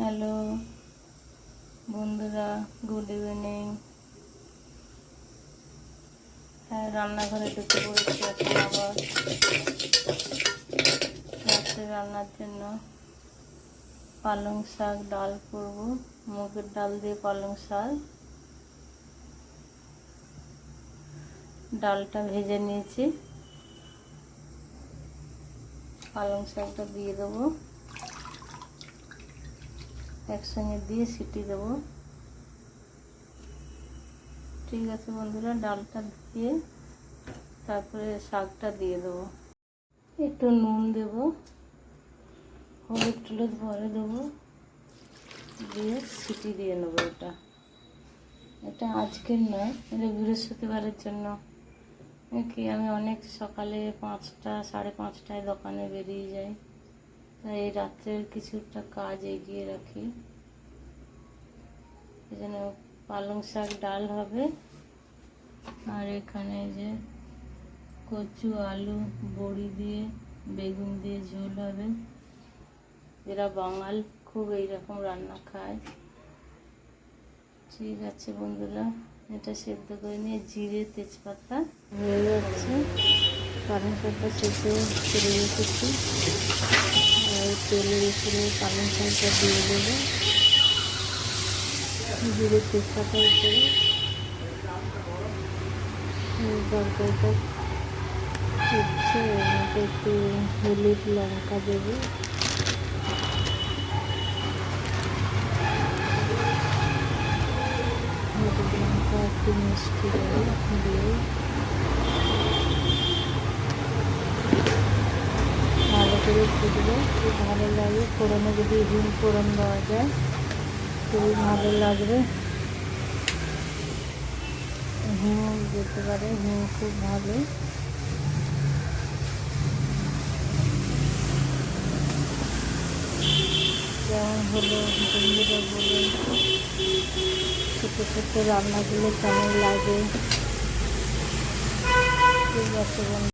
Hello বন্ধুরা, good evening. হ্যাঁ, রান্নাঘরে ঢুকে পড়েছি এখন আবার রাত্রে রান্নার জন্য পালং শাক ডাল করব। মুগের ডাল দিয়ে পালং শাক। ডালটা ভেজে নিয়েছি, পালং শাকটা দিয়ে দেবো, একসঙ্গে দিয়ে সিটি দেবো। ঠিক আছে বন্ধুরা, ডালটা দিয়ে তারপরে শাকটা দিয়ে দেবো। একটু নুন দেবো, হলুদ টলুদ ভরে দেবো, দিয়ে সিটি দিয়ে নেবো। এটা আজকের নয়, এটা বৃহস্পতিবারের জন্য। কি আমি অনেক সকালে 5টা 5:30টায় দোকানে বেরিয়ে যাই, তাই এই রাত্রের কিছুটা কাজ এগিয়ে রাখি। এই জন্য পালং শাক ডাল হবে, আর এখানে যে কচু আলু বড়ি দিয়ে বেগুন দিয়ে ঝোল হবে। এরা বাঙাল, খুব এইরকম রান্না খায়। ঠিক আছে বন্ধুরা, এটা সেদ্ধ করে নিয়ে জিরে তেজপাতা হয়ে যাচ্ছে। পালং শাকটা সেদ্ধ করে রেখেছি, আর তেলের উপরে পালং শাকটা দিয়ে দেবো, জিরে তেজপাতার উপরে। তরকারিটা ফুটছে, এর মধ্যে একটু হলুদ লঙ্কা দেবো, হলুদ লঙ্কা একটু মিষ্টি দেবো, দিয়ে ভালো করে ফুটবে। খুব ভালো লাগে, ফোড়নে যদি হিং ফোড়ন দেওয়া যায় খুবই ভালো লাগবে। হিং যেতে পারে, হিং খুব ভালো। যেমন হলো বন্ধুরা বলে ছোটো ছোটো রান্নাগুলো কেমন লাগে। ঠিক আছে বন্ধু।